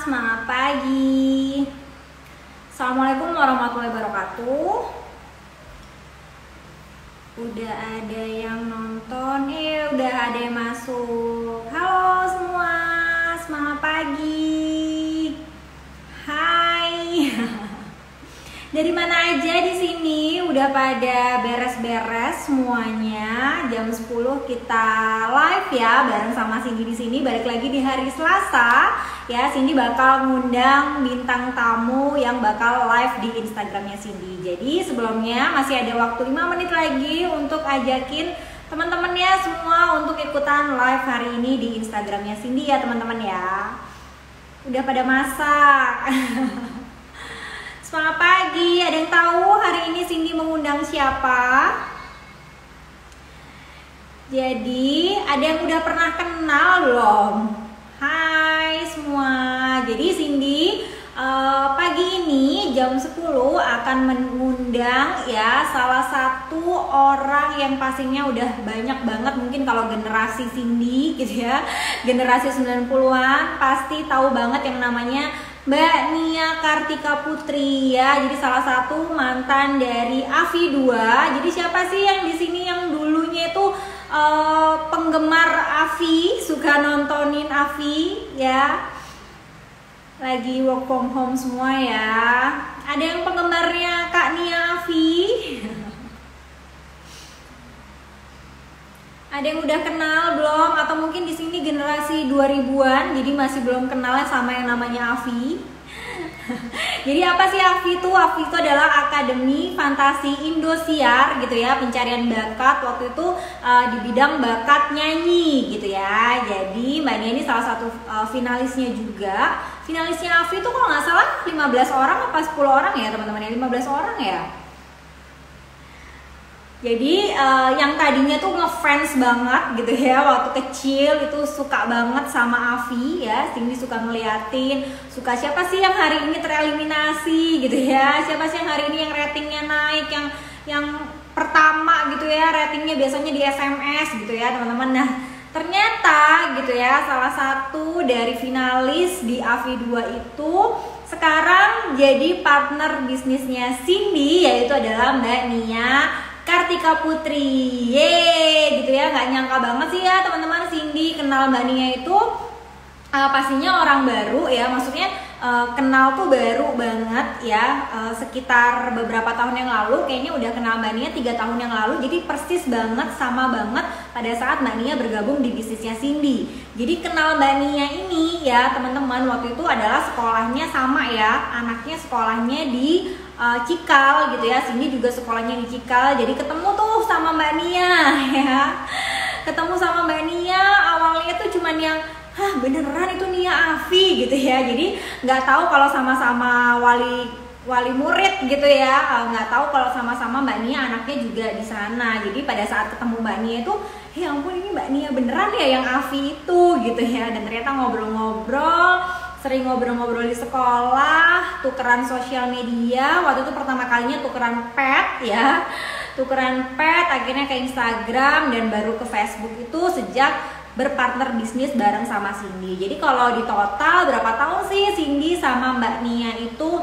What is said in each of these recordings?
semangat pagi. Assalamualaikum warahmatullahi wabarakatuh. Udah ada yang nonton, udah ada yang masuk. Halo semua, semangat pagi. Hai. Dari mana aja di sini? Udah pada beres-beres semuanya. Jam 10 kita live ya bareng sama Cindy di sini. Balik lagi di hari Selasa. Ya, Cindy bakal ngundang bintang tamu yang bakal live di Instagramnya Cindy. Jadi sebelumnya masih ada waktu 5 menit lagi untuk ajakin teman-temannya semua untuk ikutan live hari ini di Instagramnya Cindy ya teman-teman ya. Udah pada masak. Selamat pagi, ada yang tahu hari ini Cindy mengundang siapa? Jadi ada yang udah pernah kenal belum? Hai semua. Jadi Cindy pagi ini jam 10 akan mengundang ya salah satu orang yang pastinya udah banyak banget mungkin kalau generasi Cindy gitu ya, generasi 90-an pasti tahu banget yang namanya Mbak Nia Kartika Putri ya. Jadi salah satu mantan dari Avi 2. Jadi siapa sih yang di sini yang dulunya itu penggemar Avi, suka nontonin Avi ya? Lagi work from home semua ya. Ada yang penggemarnya Kak Nia Avi? Ada yang udah kenal belum? Atau mungkin di sini generasi 2000-an, jadi masih belum kenal sama yang namanya Avi. Jadi apa sih Avi itu? Avi itu adalah Akademi Fantasi Indosiar gitu ya, pencarian bakat waktu itu di bidang bakat nyanyi gitu ya. Jadi Mbak Nia ini salah satu finalisnya juga. Finalisnya Avi itu kalau nggak salah 15 orang apa 10 orang ya teman-teman ya, 15 orang ya. Jadi yang tadinya tuh ngefans banget gitu ya waktu kecil itu suka banget sama Avi ya. Cindy suka ngeliatin, suka siapa sih yang hari ini tereliminasi gitu ya, siapa sih yang hari ini yang ratingnya naik, yang pertama gitu ya, ratingnya biasanya di SMS gitu ya teman-teman. Nah ternyata gitu ya salah satu dari finalis di Avi 2 itu sekarang jadi partner bisnisnya Cindy, yaitu adalah Mbak Nia Kartika Putri. Yeay gitu ya, nggak nyangka banget sih ya teman-teman Cindy kenal Mbak Nia itu pastinya orang baru ya, maksudnya kenal tuh baru banget ya, sekitar beberapa tahun yang lalu kayaknya udah kenal Mbak Nia 3 tahun yang lalu, jadi persis banget sama banget pada saat Mbak Nia bergabung di bisnisnya Cindy. Jadi kenal Mbak Nia ini ya teman-teman waktu itu adalah sekolahnya sama ya, anaknya sekolahnya di Cikal gitu ya, Cindy juga sekolahnya di Cikal, jadi ketemu tuh sama Mbak Nia ya, ketemu sama Mbak Nia awalnya tuh cuman yang beneran itu Nia Avi gitu ya, jadi nggak tahu kalau sama-sama wali murid gitu ya, nggak tahu kalau sama-sama Mbak Nia anaknya juga di sana. Jadi pada saat ketemu Mbak Nia itu, ya ampun ini Mbak Nia beneran ya yang Avi itu gitu ya, dan ternyata ngobrol-ngobrol, sering ngobrol-ngobrol di sekolah, tukeran sosial media. Waktu itu pertama kalinya tukeran pet ya, tukeran pet, akhirnya ke Instagram dan baru ke Facebook itu sejak berpartner bisnis bareng sama Cindy. Jadi kalau di total berapa tahun sih Cindy sama Mbak Nia itu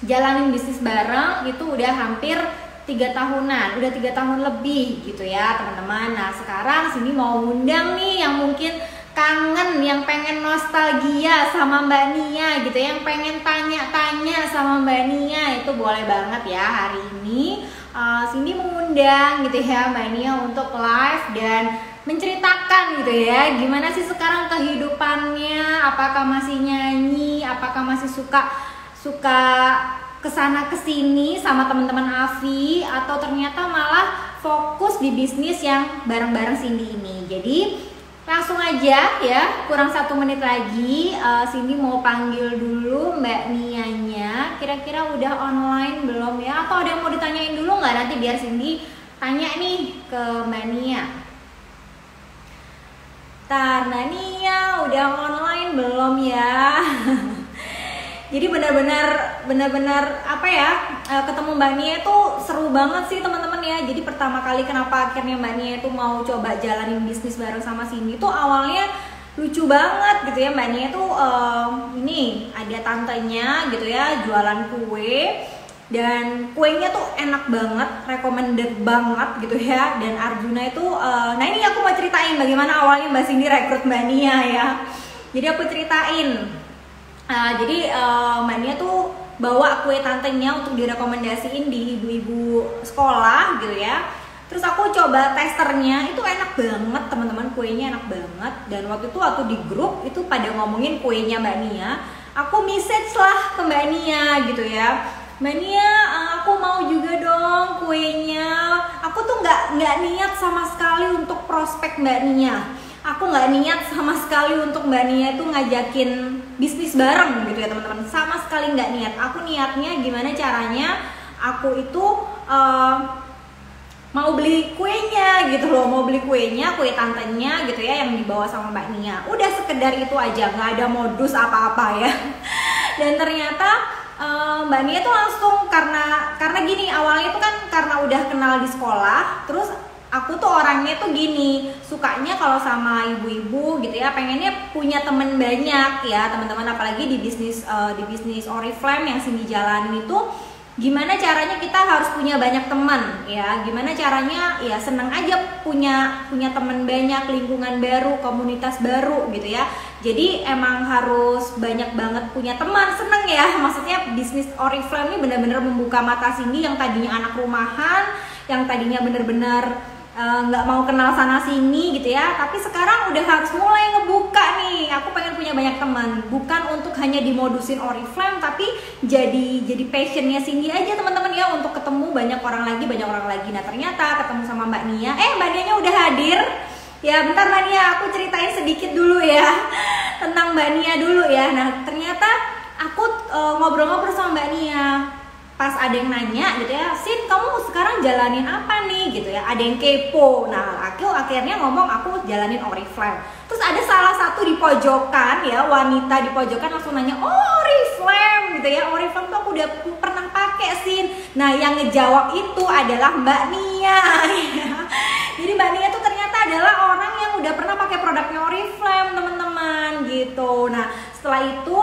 jalanin bisnis bareng itu udah hampir 3 tahunan, udah 3 tahun lebih gitu ya teman-teman. Nah sekarang Cindy mau ngundang nih yang mungkin kangen, yang pengen nostalgia sama Mbak Nia gitu, yang pengen tanya-tanya sama Mbak Nia, itu boleh banget ya hari ini Cindy mengundang gitu ya Mbak Nia untuk live dan menceritakan gitu ya gimana sih sekarang kehidupannya, apakah masih nyanyi, apakah masih suka kesana kesini sama teman-teman Avi, atau ternyata malah fokus di bisnis yang bareng-bareng Cindy ini. Jadi langsung aja ya, kurang 1 menit lagi Cindy mau panggil dulu Mbak Nianya. Kira-kira udah online belum ya? Atau ada yang mau ditanyain dulu nggak? Nanti biar Cindy tanya nih ke Mbak Nia. Mbak Nia udah online belum ya? Jadi benar-benar apa ya, ketemu Mbak Nia itu seru banget sih teman-teman ya. Jadi pertama kali kenapa akhirnya Mbak Nia itu mau coba jalanin bisnis bareng sama Cindy itu awalnya lucu banget gitu ya. Mbak Nia tuh ini ada tantenya gitu ya jualan kue, dan kuenya tuh enak banget, recommended banget gitu ya. Dan Arjuna itu nah ini aku mau ceritain bagaimana awalnya Mbak Cindy rekrut Mbak Nia ya. Jadi aku ceritain, jadi Mbak Nia tuh bawa kue tantenya untuk direkomendasiin di ibu-ibu sekolah gitu ya. Terus aku coba testernya, itu enak banget teman-teman, kuenya enak banget. Dan waktu di grup itu pada ngomongin kuenya Mbak Nia, aku message lah ke Mbak Nia gitu ya. Mbak Nia, aku mau juga dong kuenya. Aku tuh nggak niat sama sekali untuk prospek Mbak Nia. Aku nggak niat sama sekali untuk Mbak Nia itu ngajakin bisnis bareng gitu ya teman-teman. Sama sekali nggak niat. Aku niatnya gimana caranya aku itu mau beli kuenya gitu loh, mau beli kuenya, kue tantenya gitu ya yang dibawa sama Mbak Nia. Udah sekedar itu aja, nggak ada modus apa-apa ya. Dan ternyata Mbak Nia tuh langsung karena gini, awalnya itu kan karena udah kenal di sekolah, terus aku tuh orangnya tuh gini, sukanya kalau sama ibu-ibu gitu ya, pengennya punya temen banyak ya teman-teman, apalagi di bisnis Oriflame yang Cindy jalanin itu. Gimana caranya kita harus punya banyak teman ya, gimana caranya ya seneng aja punya teman banyak, lingkungan baru, komunitas baru gitu ya. Jadi emang harus banyak banget punya teman, seneng ya. Maksudnya bisnis Oriflame ini benar-benar membuka mata Cindy yang tadinya anak rumahan, yang tadinya bener-bener nggak mau kenal sana sini gitu ya, tapi sekarang udah harus mulai ngebuka nih. Aku pengen punya banyak teman, bukan untuk hanya dimodusin Oriflame, tapi jadi passionnya Cindy aja teman-teman ya, untuk ketemu banyak orang lagi. Nah ternyata ketemu sama Mbak Nia, Mbak Nia udah hadir ya. Bentar Mbak Nia, aku ceritain sedikit dulu ya tentang Mbak Nia dulu ya. Nah ternyata aku ngobrol-ngobrol sama Mbak Nia, pas ada yang nanya gitu ya, Sin kamu sekarang jalanin apa nih gitu ya, ada yang kepo. Nah aku akhirnya ngomong aku jalanin Oriflame. Terus ada salah satu di pojokan ya, wanita di pojokan langsung nanya, oh Oriflame gitu ya, Oriflame tuh aku udah pernah pakai Sin. Nah yang ngejawab itu adalah Mbak Nia. Jadi Mbak Nia tuh ternyata adalah orang yang udah pernah pakai produknya Oriflame teman-teman gitu. Nah setelah itu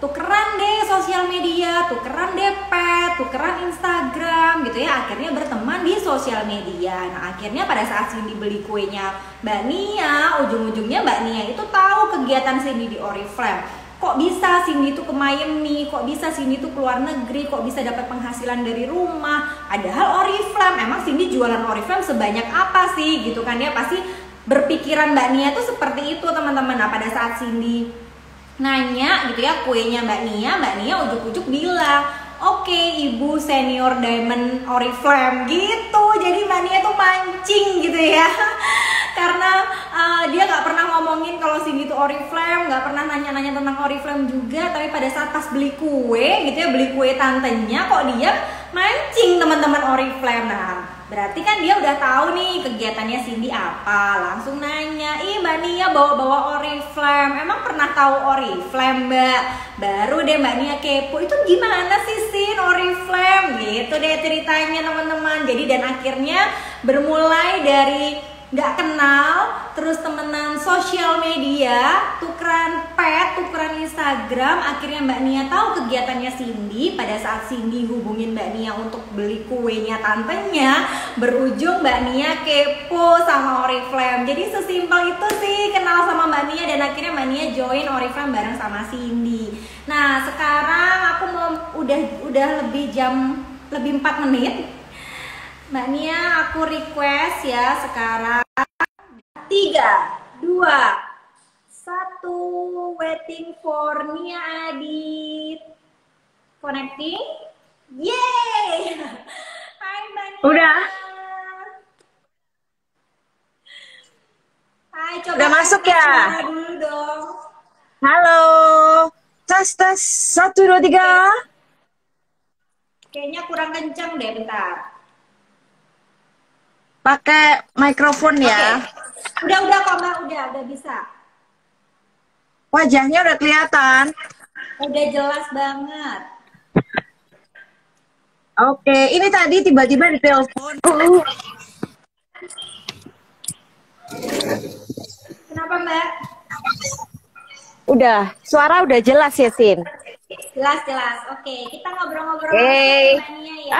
tukeran deh sosial media, tukeran deh pet, tukeran Instagram gitu ya. Akhirnya berteman di sosial media. Nah akhirnya pada saat Cindy beli kuenya Mbak Nia, ujung-ujungnya Mbak Nia itu tahu kegiatan Cindy di Oriflame. Kok bisa Cindy itu ke Miami, kok bisa Cindy itu keluar negeri, kok bisa dapat penghasilan dari rumah. Padahal Oriflame, emang Cindy jualan Oriflame sebanyak apa sih gitu kan ya. Pasti berpikiran Mbak Nia tuh seperti itu teman-teman. Nah pada saat Cindy nanya gitu ya kuenya Mbak Nia ujuk-ujuk bilang, oke, Ibu Senior Diamond Oriflame gitu. Jadi Mbak Nia tuh mancing gitu ya karena dia nggak pernah ngomongin kalau Cindy itu Oriflame, nggak pernah nanya-nanya tentang Oriflame juga. Tapi pada saat pas beli kue gitu ya, beli kue tantenya, kok dia mancing teman-teman Oriflame. Nah berarti kan dia udah tahu nih kegiatannya Cindy apa. Langsung nanya, ih Mbak Nia bawa-bawa Oriflame, emang pernah tahu Oriflame Mbak? Baru deh Mbak Nia kepo, itu gimana sih Sin Oriflame? Gitu deh ceritanya teman-teman. Jadi dan akhirnya bermulai dari nggak kenal, terus temenan sosial media, tukeran pet, tukeran Instagram. Akhirnya Mbak Nia tahu kegiatannya Cindy. Pada saat Cindy hubungin Mbak Nia untuk beli kuenya tantenya, berujung Mbak Nia kepo sama Oriflame. Jadi sesimpel itu sih kenal sama Mbak Nia, dan akhirnya Mbak Nia join Oriflame bareng sama Cindy. Nah sekarang aku mau udah lebih 4 menit. Mbak Nia aku request ya sekarang 3, 2, 1, waiting for Nia Adit. Connecting. Yeay. Hai Mbak Nia. Udah. Hai, coba udah masuk ya? Dulu dong. Halo. Tes 1 2 3. Kayaknya kurang kencang deh, bentar. Pakai mikrofon ya. Udah kok Mbak, udah bisa. Wajahnya udah kelihatan. Udah jelas banget. Oke, ini tadi tiba-tiba ditelepon. Kenapa Mbak? Udah, suara udah jelas ya, Sin? Jelas. Oke, kita ngobrol-ngobrol Hey. langsung Mbak Nia ya.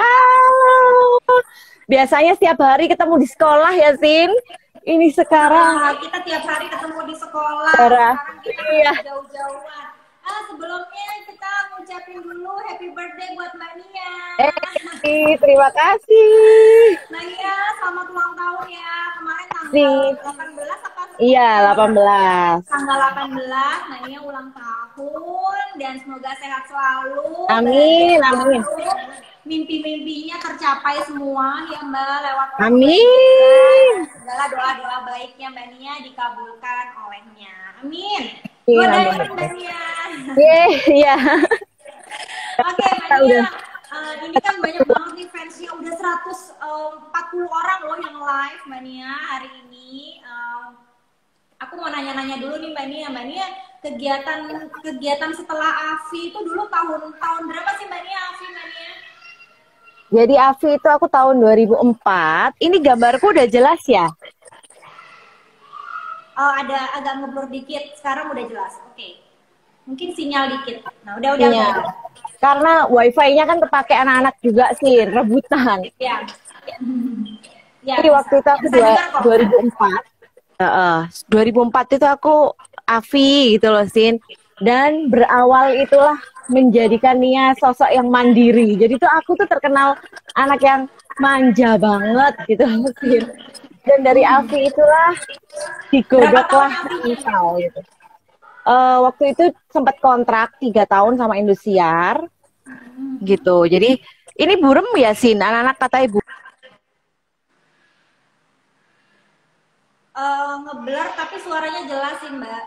Biasanya setiap hari ketemu di sekolah ya, Sin? Ini sekarang Kita tiap hari ketemu di sekolah. Sarah. Sekarang kita Iya. jauh-jauhan. Sebelumnya kita ngucapin dulu happy birthday buat Mbak Nia. Terima kasih. Mbak Nia, selamat ulang tahun ya. Kemarin Nih. tanggal 18 apa? Iya, 18. Tanggal 18, Mbak Nia ulang tahun dan semoga sehat selalu. Amin, amin. Mimpi-mimpinya tercapai semua ya Mbak lewat Amin. segala doa-doa baiknya Mbak Nia dikabulkan olehnya. Amin. Iya, Godain Mbak Nia. Iya. Oke Mbak Nia, ini kan banyak banget nih fansnya, udah 140 orang loh yang live Mbak Nia hari ini. Aku mau nanya-nanya dulu nih Mbak Nia. Mbak Nia, kegiatan setelah AFI itu dulu tahun berapa sih Mbak Nia AFI Mbak Nia? Jadi AFI itu aku tahun 2004. Ini gambarku udah jelas ya? Ada agak ngeblur dikit. Sekarang udah jelas. Oke. Mungkin sinyal dikit. Nah, udah. Iya. Karena wifi-nya kan kepake anak-anak juga sih, rebutan. Iya. Ya, Jadi waktu itu aku 2004. 2004 itu aku AFI gitu loh, Sin. Dan berawal itulah menjadikan Nia sosok yang mandiri. Jadi tuh aku tuh terkenal anak yang manja banget gitu, Sin. Dan dari AFI itulah digodoklah engkau gitu. Waktu itu sempat kontrak 3 tahun sama Indosiar gitu. Jadi ini burem ya, Sin, anak-anak kata ibu. Ngeblur tapi suaranya jelas sih Mbak.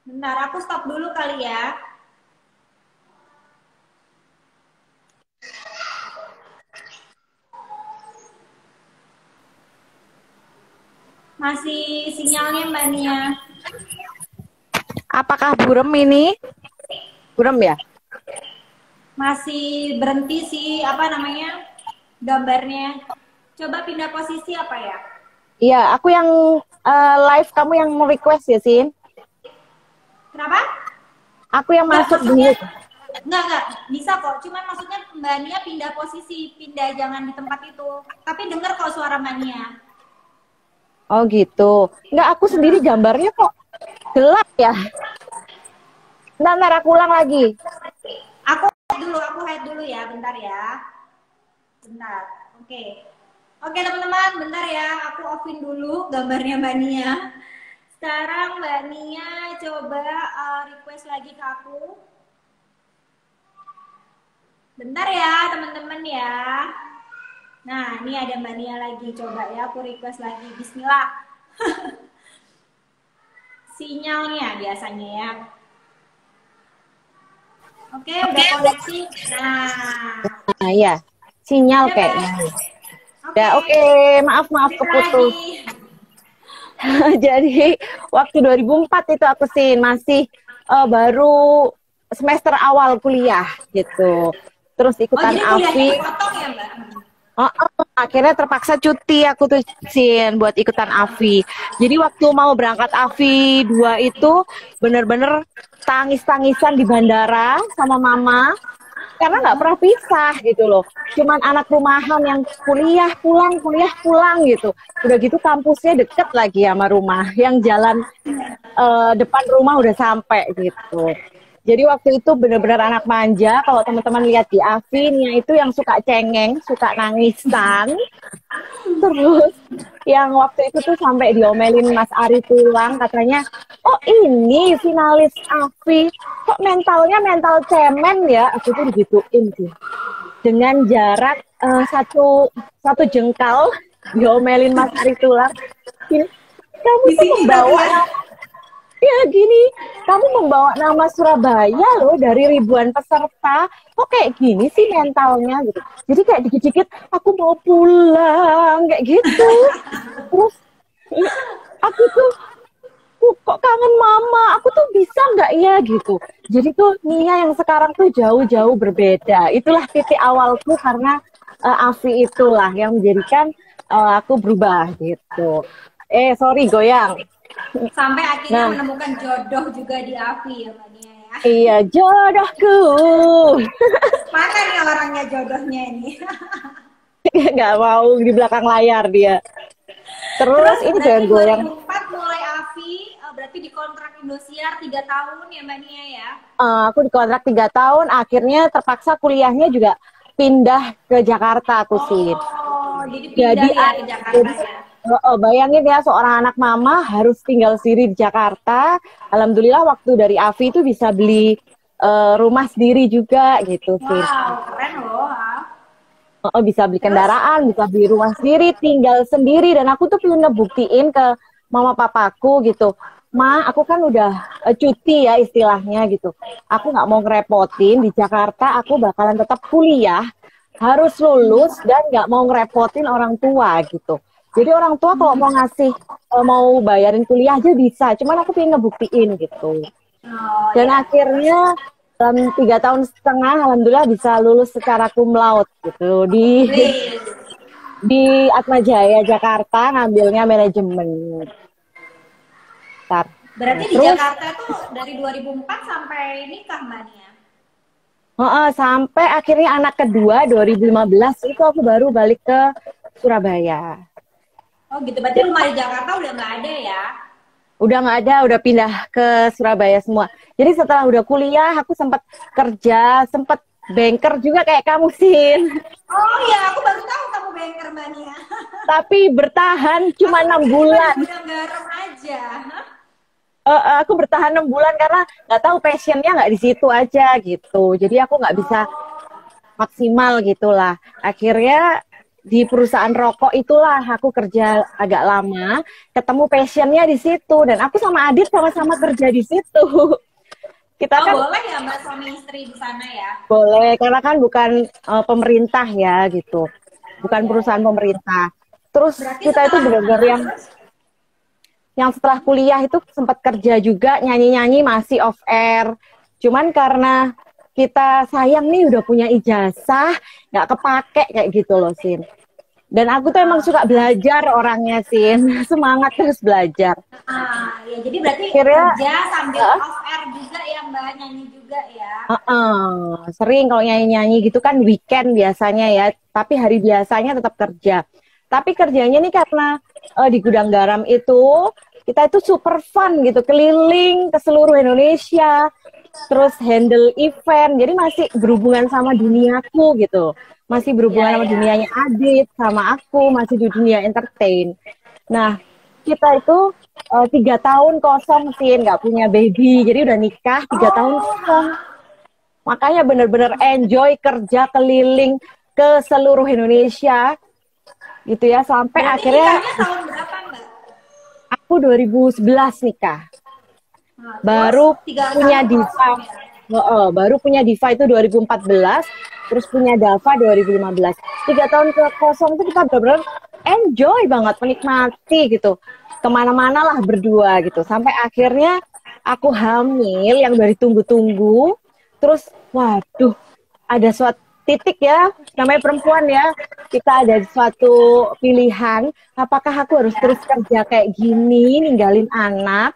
Bentar, aku stop dulu kali ya. Masih sinyalnya Mbak Nia. Apakah burem ini? Burem ya? Masih berhenti sih, apa namanya, gambarnya. Coba pindah posisi apa ya? Iya, aku yang live, kamu yang request ya, Sin? Kenapa? Aku yang masuk dulu. Enggak, bisa kok. Cuman maksudnya Mbak Nia pindah posisi, pindah jangan di tempat itu. Tapi dengar kok suara Mbak Nia. Oh gitu. Enggak, aku sendiri gambarnya kok gelap ya. Ntar aku ulang lagi. Aku hide dulu ya, bentar ya. Bentar, oke. Oke teman-teman, bentar ya. Aku offin dulu gambarnya Mbak Nia. Sekarang Mbak Nia coba request lagi ke aku. Bentar ya teman-teman ya. Nah, ini ada Mbak Nia lagi. Coba ya, aku request lagi. Bismillah. Sinyalnya biasanya ya. Oke, udah koneksi. Nah, ya. Sinyal kayaknya. Ya, oke. Maaf keputus. Jadi, waktu 2004 itu aku sih masih baru semester awal kuliah gitu. Terus ikutan AFI. Akhirnya terpaksa cuti aku tuh, Sin, buat ikutan AFI. Jadi waktu mau berangkat AFI 2 itu bener-bener tangis-tangisan di bandara sama mama. Karena nggak pernah pisah gitu loh. Cuman anak rumahan yang kuliah pulang gitu. Udah gitu kampusnya deket lagi sama rumah. Yang jalan depan rumah udah sampai gitu. Jadi waktu itu benar-benar anak manja. Kalau teman-teman lihat di AFI-nya itu yang suka cengeng, suka nangisan. Terus yang waktu itu tuh sampai diomelin Mas Ari Tulang, katanya, oh ini finalis AFI, kok mentalnya mental cemen ya? Aku tuh digituin sih. Dengan jarak satu jengkal diomelin Mas Ari Tulang. Kamu tuh membawa ya gini, kamu membawa nama Surabaya loh dari ribuan peserta, kok kayak gini sih mentalnya gitu. Jadi kayak dikit-dikit aku mau pulang kayak gitu. Terus aku tuh kok kangen mama, aku tuh bisa nggak ya gitu. Jadi tuh Nia yang sekarang tuh jauh-jauh berbeda. Itulah titik awalku karena Afi itulah yang menjadikan aku berubah gitu. Sorry goyang. Sampai akhirnya Nah, menemukan jodoh juga di Afi ya Mbak Nia ya. iya jodohku. Mana nih orangnya jodohnya ini? Nggak mau di belakang layar dia. Terus Terus ini berarti jangan goyang. 2004 mulai Afi, berarti di kontrak Indosiar 3 tahun ya Mbak Nia ya? Aku dikontrak 3 tahun, akhirnya terpaksa kuliahnya juga pindah ke Jakarta aku sih. Oh, jadi pindah ya ke Jakarta ya? Bayangin ya seorang anak mama harus tinggal sendiri di Jakarta. Alhamdulillah waktu dari Afi itu bisa beli rumah sendiri juga gitu sih. Wow, keren loh. Bisa beli kendaraan, bisa beli rumah sendiri, tinggal sendiri. Dan aku tuh pengen ngebuktiin ke mama papaku gitu. Ma, aku kan udah cuti ya istilahnya gitu. Aku nggak mau ngerepotin di Jakarta, aku bakalan tetap kuliah, harus lulus dan nggak mau ngerepotin orang tua gitu. Jadi orang tua kalau mau ngasih, mau bayarin kuliah aja bisa. Cuman aku pengen ngebuktiin gitu. Dan akhirnya dalam 3 tahun setengah, alhamdulillah bisa lulus secara cum laude gitu di Atma Jaya Jakarta, ngambilnya manajemen. Berarti di Terus, Jakarta tuh dari 2004 sampai nikah Mbak Nia? sampai akhirnya anak kedua 2015 itu aku baru balik ke Surabaya. Oh gitu, berarti rumah di Jakarta udah nggak ada ya? Udah nggak ada, udah pindah ke Surabaya semua. Jadi setelah udah kuliah, aku sempat kerja, sempat banker juga kayak kamu, Sin. Oh iya, aku baru tahu kamu banker Mbak Nia. Tapi bertahan cuma 6 bulan. Udah garam aja. Aku bertahan 6 bulan karena nggak tahu passionnya nggak di situ aja gitu. Jadi aku nggak bisa maksimal gitulah. Akhirnya di perusahaan rokok itulah aku kerja agak lama, ketemu passionnya di situ dan aku sama Adit sama-sama kerja di situ. Kita kan boleh ya Mbak suami istri di sana ya? Boleh, karena kan bukan pemerintah ya gitu, bukan perusahaan pemerintah. Terus Berarti kita itu benar-benar yang setelah kuliah itu sempat kerja juga nyanyi-nyanyi masih off air. Cuman karena kita sayang nih udah punya ijazah, nggak kepake kayak gitu loh, Sin. Dan aku tuh emang suka belajar orangnya, Sin. Semangat terus belajar. Ya jadi berarti Akhirnya, kerja sambil off air juga ya Mbak, nyanyi juga ya? Sering kalau nyanyi-nyanyi gitu kan weekend biasanya ya. Tapi hari biasanya tetap kerja. Tapi kerjanya nih karena di gudang garam itu, kita itu super fun gitu. Keliling ke seluruh Indonesia. Terus handle event, jadi masih berhubungan sama duniaku gitu, masih berhubungan sama dunianya Adit, sama aku masih di dunia entertain. Nah kita itu 3 tahun kosong sih, nggak punya baby, jadi udah nikah 3 tahun kosong. Makanya bener-bener enjoy kerja keliling ke seluruh Indonesia gitu ya, sampai berarti akhirnya tahun berapa Mbak? Aku 2011 nikah. Baru punya Diva, baru punya Diva itu 2014, terus punya Dava 2015. 3 tahun ke kosong itu kita benar-benar enjoy banget, menikmati gitu. Kemana-mana lah berdua gitu. Sampai akhirnya aku hamil yang dari tunggu-tunggu. Terus, waduh, ada suatu titik ya, namanya perempuan ya, kita ada suatu pilihan, apakah aku harus terus kerja kayak gini, ninggalin anak.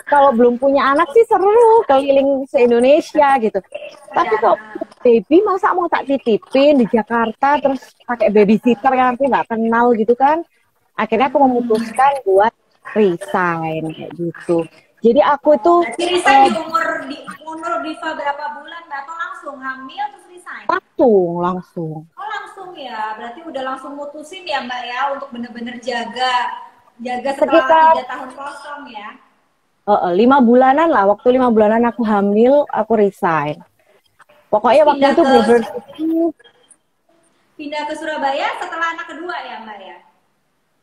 Kalau belum punya anak sih seru keliling se-Indonesia gitu. Tapi kok baby masa mau tak titipin di Jakarta terus pakai babysitter yang nanti nggak kenal gitu kan. Akhirnya aku memutuskan buat resign kayak gitu. Jadi aku itu resign di umur Diva berapa bulan Mbak? Atau langsung hamil terus resign? Langsung. Oh langsung ya, berarti udah langsung mutusin ya Mbak ya untuk bener-bener jaga setelah 3 tahun kosong ya? 5 bulanan lah, waktu 5 bulanan aku hamil, aku resign. Pokoknya waktu itu bener-bener pindah ke Surabaya setelah anak kedua ya Mbak ya?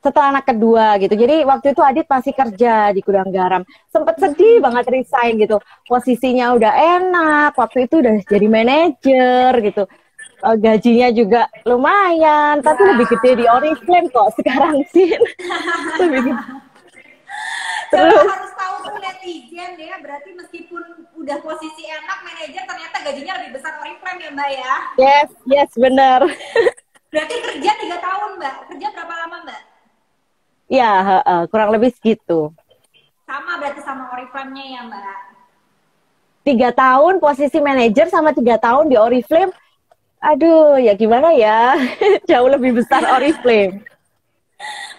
Setelah anak kedua gitu. Jadi waktu itu Adit masih kerja di gudang garam. Sempet sedih banget resign gitu. Posisinya udah enak, waktu itu udah jadi manajer gitu. Gajinya juga lumayan, tapi lebih gede di Oriflame kok sekarang sih. Terus harus tahu tuh netizen ya, berarti meskipun udah posisi enak manajer ternyata gajinya lebih besar Oriflame ya Mbak ya? Yes, benar. Berarti kerja 3 tahun, Mbak. Kerja berapa lama, Mbak? Ya, kurang lebih segitu. Sama berarti sama Oriflame-nya ya, Mbak. 3 tahun posisi manajer sama 3 tahun di Oriflame. Aduh, ya gimana ya? Jauh lebih besar Oriflame.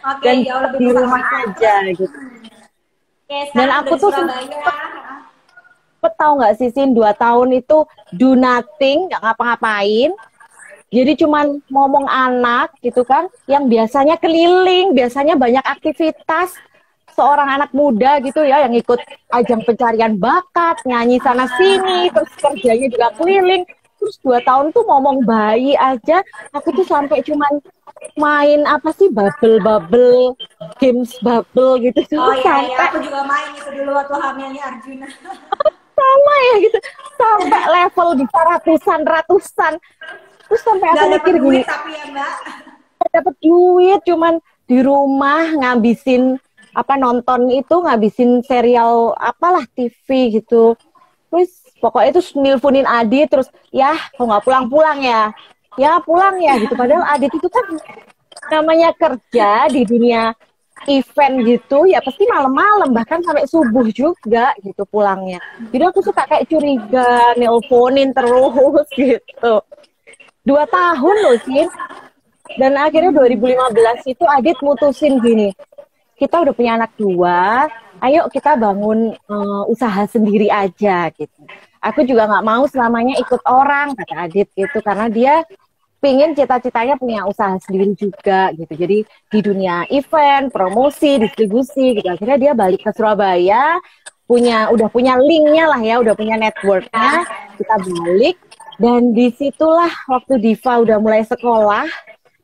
Oke, Dan jauh lebih di besar rumah Oriflame. aja gitu. Oke, Dan sekarang aku udah di tuh Surabaya. tahu nggak sih, Sin, 2 tahun itu do nothing, nggak ngapa-ngapain. Jadi cuman ngomong anak gitu kan, yang biasanya keliling, biasanya banyak aktivitas seorang anak muda gitu ya, yang ikut ajang pencarian bakat, nyanyi sana sini, terus kerjanya juga keliling. Terus 2 tahun tuh ngomong bayi aja, aku tuh sampai cuman main apa sih, bubble, games bubble gitu tuh Oh iya, ya, sampai aku juga main itu dulu waktu hamilnya Arjuna. sama ya gitu, sampai level bisa ratusan. Terus sampai aku Gak mikir dapet gini, duit tapi ya, Mbak. dapat duit cuman di rumah ngabisin apa, nonton itu, ngabisin serial apalah TV gitu. Terus pokoknya itu nelfonin Adit terus, ya kok nggak pulang-pulang ya pulang ya gitu. Padahal Adit itu kan namanya kerja di dunia event gitu ya pasti malam-malam, bahkan sampai subuh juga gitu pulangnya. Jadi aku suka kayak curiga, nelponin terus gitu. 2 tahun loh sih. Dan akhirnya 2015 itu Adit mutusin gini, kita udah punya anak 2, ayo kita bangun usaha sendiri aja gitu. Aku juga nggak mau selamanya ikut orang, kata Adit gitu, karena dia pingin cita-citanya punya usaha sendiri juga gitu. Jadi di dunia event, promosi, distribusi gitu. Akhirnya dia balik ke Surabaya, udah punya linknya lah ya, udah punya networknya. Kita balik, dan disitulah waktu Diva udah mulai sekolah,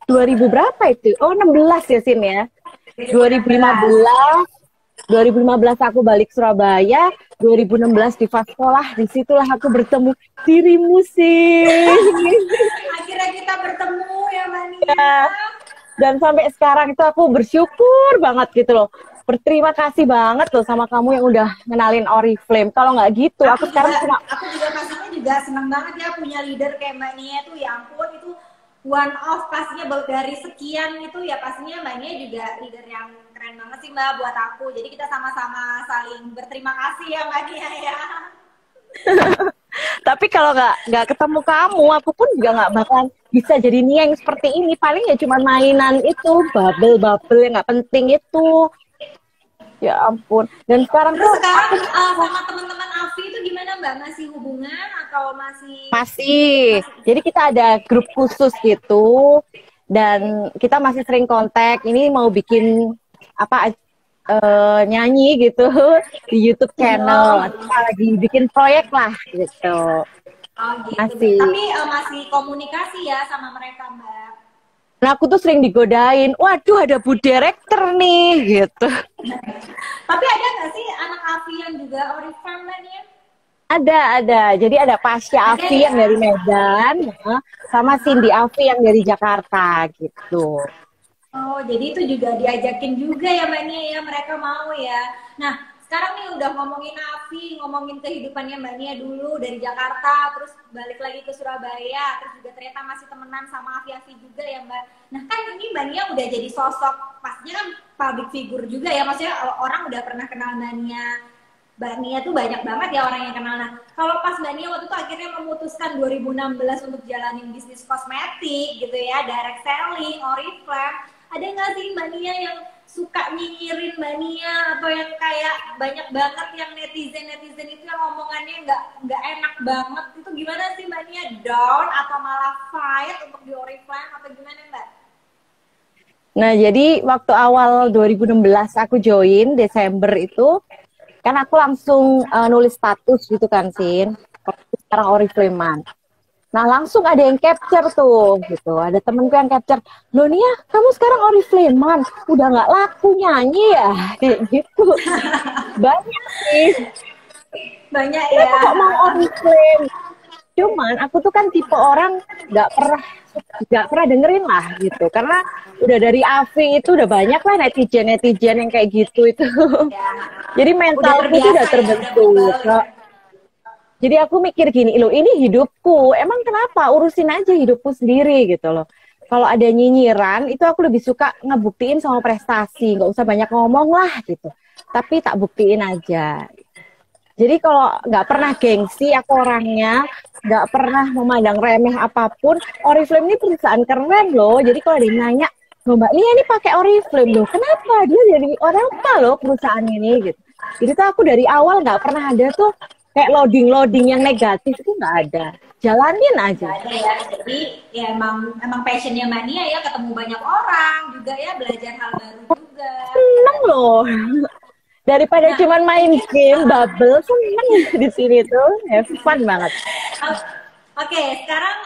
2000 berapa itu? Oh 16 ya Sin ya. 2015 aku balik Surabaya, 2016 di sekolah, disitulah aku bertemu dirimu sih. Akhirnya kita bertemu ya, Mbak Nia. Ya. Dan sampai sekarang itu aku bersyukur banget gitu loh. Berterima kasih banget loh sama kamu yang udah ngenalin Oriflame. Kalau nggak gitu, aku sekarang cuma... Aku juga pastinya juga seneng banget ya punya leader kayak Mbak Nia tuh, ya ampun itu one of pastinya dari sekian itu ya pastinya Mbak Nia juga leader yang keren banget sih Mbak buat aku. Jadi kita sama-sama saling berterima kasih ya Mbak Nia ya. Tapi kalau nggak ketemu kamu, aku pun juga nggak bakal bisa jadi Nia yang seperti ini. Paling ya cuma mainan itu, bubble yang nggak penting itu. Ya ampun. Dan sekarang Terus sekarang sama teman-teman Afi itu gimana Mbak? Masih hubungan atau masih? Masih. Jadi kita ada grup khusus gitu, dan kita masih sering kontak. Ini mau bikin apa, nyanyi gitu di YouTube channel. Kita lagi bikin proyek lah gitu. Oh gitu. Masih. Tapi masih komunikasi ya sama mereka Mbak? Nah aku tuh sering digodain, waduh ada Bu Director nih gitu. Tapi ada nggak sih anak Afi yang juga Oriflame Mbak Nia? Ada. Jadi ada Pasha Afi yang dari Medan, sama Cindy Afi yang dari Jakarta gitu. Oh, jadi itu juga diajakin juga ya Mbak Nia ya, mereka mau ya. Nah, sekarang nih udah ngomongin Afi, ngomongin kehidupannya Mbak Nia dulu dari Jakarta, terus balik lagi ke Surabaya, terus juga ternyata masih temenan sama Afi juga ya Mbak. Nah kan ini Mbak Nia udah jadi sosok, pastinya kan public figure juga ya, maksudnya orang udah pernah kenal Mbak Nia. Mbak Nia tuh banyak banget ya orang yang kenal. Nah, kalau pas Mbak Nia waktu itu akhirnya memutuskan 2016 untuk jalanin bisnis kosmetik gitu ya, direct selling, Oriflame, ada nggak sih Mbak Nia yang suka nyinyirin Mbak Nia atau yang kayak banyak banget yang netizen itu yang omongannya nggak enak banget, itu gimana sih Mbak Nia, down atau malah fight untuk di Oriflame atau gimana Mbak? Nah jadi waktu awal 2016 aku join Desember itu, kan aku langsung nulis status gitu kan Sin, sekarang Oriflame-an. Nah langsung ada yang capture tuh gitu, ada temenku yang capture, loh Nia kamu sekarang Oriflame-an, udah nggak laku nyanyi ya, kayak gitu. Banyak sih. Banyak ya. Kenapa kok mau Oriflame? Cuman aku tuh kan tipe orang nggak pernah dengerin lah gitu, karena udah dari Afi itu udah banyak lah netizen yang kayak gitu itu. Ya. Jadi mentalku tuh udah terbentuk. Jadi aku mikir gini, loh ini hidupku, emang kenapa, urusin aja hidupku sendiri gitu loh. kalau ada nyinyiran itu aku lebih suka ngebuktiin sama prestasi, nggak usah banyak ngomong lah gitu. Tapi tak buktiin aja. Jadi kalau nggak pernah gengsi aku orangnya, nggak pernah memandang remeh apapun. Oriflame ini perusahaan keren loh. Jadi kalau ada yang nanya, "Loh, Mbak Nia ini pakai Oriflame loh. Kenapa? Dia dari orang apa loh perusahaan ini gitu." Jadi tuh aku dari awal nggak pernah ada tuh kayak loading-loading yang negatif itu nggak ada. Jalanin aja. Ada ya, jadi ya emang passionnya Mbak Nia ya, ketemu banyak orang juga ya, belajar hal baru juga. Seneng loh. Daripada cuman main game bubble, seneng di sini tuh. Have fun banget. Oke, sekarang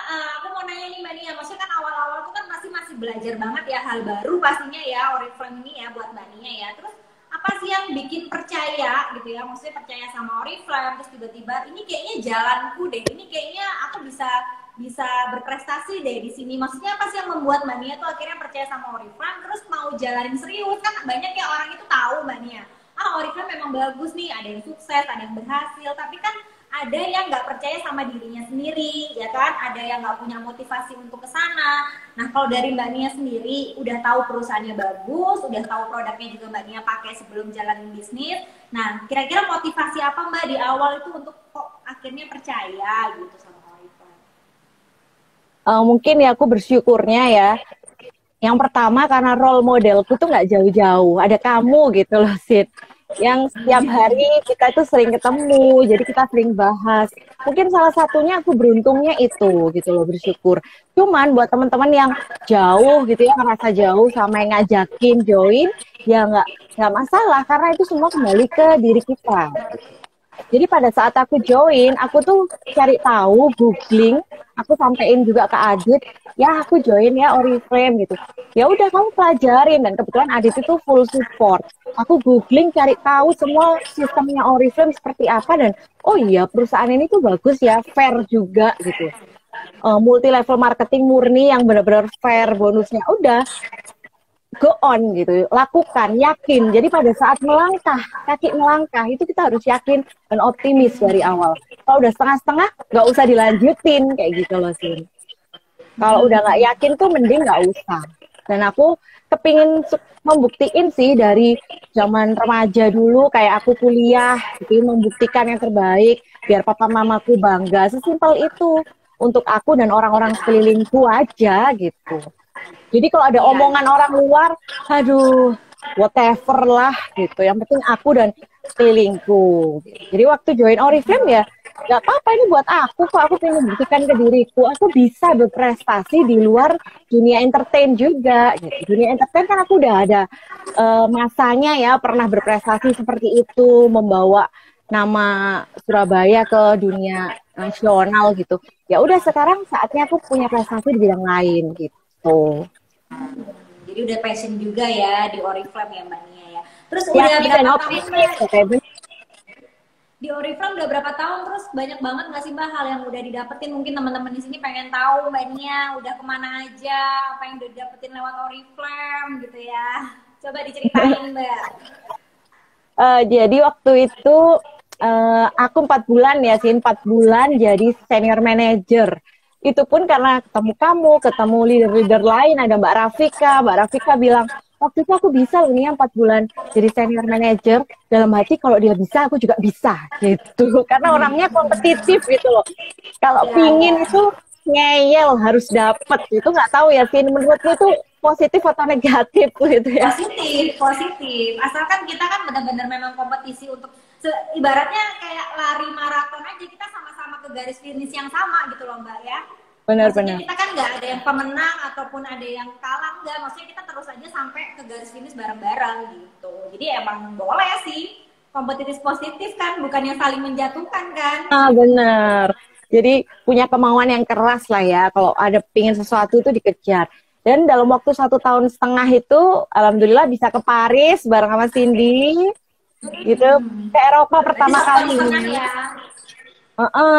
aku mau nanya nih Mbak Nia, maksudnya kan awal-awal tuh kan masih belajar banget ya hal baru pastinya ya, Oriflame ini ya buat Mbak Nia ya. Terus apa sih yang bikin percaya gitu ya, maksudnya percaya sama Oriflame, terus tiba-tiba ini kayaknya jalanku deh, ini kayaknya aku bisa berprestasi deh di sini. Maksudnya apa sih yang membuat Mbak Nia tuh akhirnya percaya sama Oriflame terus mau jalanin serius? Kan banyak ya orang itu tahu Mbak Nia, Oriflame memang bagus nih, ada yang sukses, ada yang berhasil, tapi kan ada yang nggak percaya sama dirinya sendiri, ya kan? Ada yang nggak punya motivasi untuk ke sana. Nah, kalau dari Mbak Nia sendiri, udah tahu perusahaannya bagus, udah tahu produknya juga Mbak Nia pakai sebelum jalanin bisnis. Nah, kira-kira motivasi apa Mbak di awal itu untuk kok akhirnya percaya gitu sama Oriflame? Mungkin ya aku bersyukurnya ya. Yang pertama karena role modelku tuh nggak jauh-jauh, ada kamu gitu loh, Sid. Yang setiap hari kita itu sering ketemu, jadi kita sering bahas. Mungkin salah satunya aku beruntungnya itu gitu loh, bersyukur. Cuman buat teman-teman yang jauh gitu ya, ngerasa jauh sama yang ngajakin join, ya nggak masalah karena itu semua kembali ke diri kita. Jadi pada saat aku join, aku tuh cari tahu, googling, aku sampein juga ke Adit, ya aku join ya Oriflame gitu. Ya udah kamu pelajarin, dan kebetulan Adit itu full support. Aku googling cari tahu semua sistemnya Oriflame seperti apa, dan oh iya perusahaan ini tuh bagus ya, fair juga gitu. Multi level marketing murni yang benar-benar fair, bonusnya udah go on gitu, lakukan, yakin. Jadi pada saat melangkah, kaki melangkah itu kita harus yakin dan optimis dari awal. Kalau udah setengah-setengah, nggak usah dilanjutin kayak gitu loh sih. Kalau udah nggak yakin tuh mending nggak usah. Dan aku kepingin membuktiin sih dari zaman remaja dulu, kayak aku kuliah, gitu, membuktikan yang terbaik biar papa mamaku bangga. Sesimpel itu untuk aku dan orang-orang sekelilingku aja gitu. Jadi kalau ada omongan orang luar, aduh, whatever lah gitu. Yang penting aku dan sekelilingku. Jadi waktu join Oriflame ya, nggak apa-apa ini buat aku kok. Aku pengen membuktikan ke diriku, aku bisa berprestasi di luar dunia entertain juga. Gitu. Dunia entertain kan aku udah ada masanya ya, pernah berprestasi seperti itu, membawa nama Surabaya ke dunia nasional gitu. Ya udah sekarang saatnya aku punya prestasi di bidang lain gitu. Jadi udah passion juga ya di Oriflame ya Mbak Nia ya. Terus Ya, udah berapa tahun di Oriflame, udah berapa tahun, terus banyak banget nggak sih Mbak hal yang udah didapetin? Mungkin teman-teman di sini pengen tahu Mbak Nia udah kemana aja, apa yang udah didapetin lewat Oriflame gitu ya. Coba diceritain Mbak. Jadi waktu itu aku 4 bulan ya sih, 4 bulan jadi senior manager. Itu pun karena ketemu kamu, ketemu leader-leader lain, ada Mbak Rafika bilang, waktu itu aku bisa loh nih 4 bulan jadi senior manager, dalam hati kalau dia bisa, aku juga bisa, gitu. Karena orangnya kompetitif gitu loh. Kalau pingin itu ngeyel, harus dapet, itu nggak tahu ya, Sin, menurutmu itu positif atau negatif gitu ya? Positif. Asalkan kita kan benar-benar memang kompetisi untuk, ibaratnya kayak lari maraton aja, kita sama-sama ke garis finish yang sama gitu loh Mbak ya. Benar-benar. Kita kan nggak ada yang pemenang ataupun ada yang kalah, enggak. Maksudnya kita terus aja sampai ke garis finish bareng-bareng gitu. Jadi emang boleh sih kompetitif positif kan, bukan yang saling menjatuhkan kan. Benar. Jadi punya kemauan yang keras lah ya, kalau ada pingin sesuatu itu dikejar. Dan dalam waktu 1,5 tahun itu, alhamdulillah bisa ke Paris bareng sama Cindy, gitu, ke Eropa pertama kali. Ya.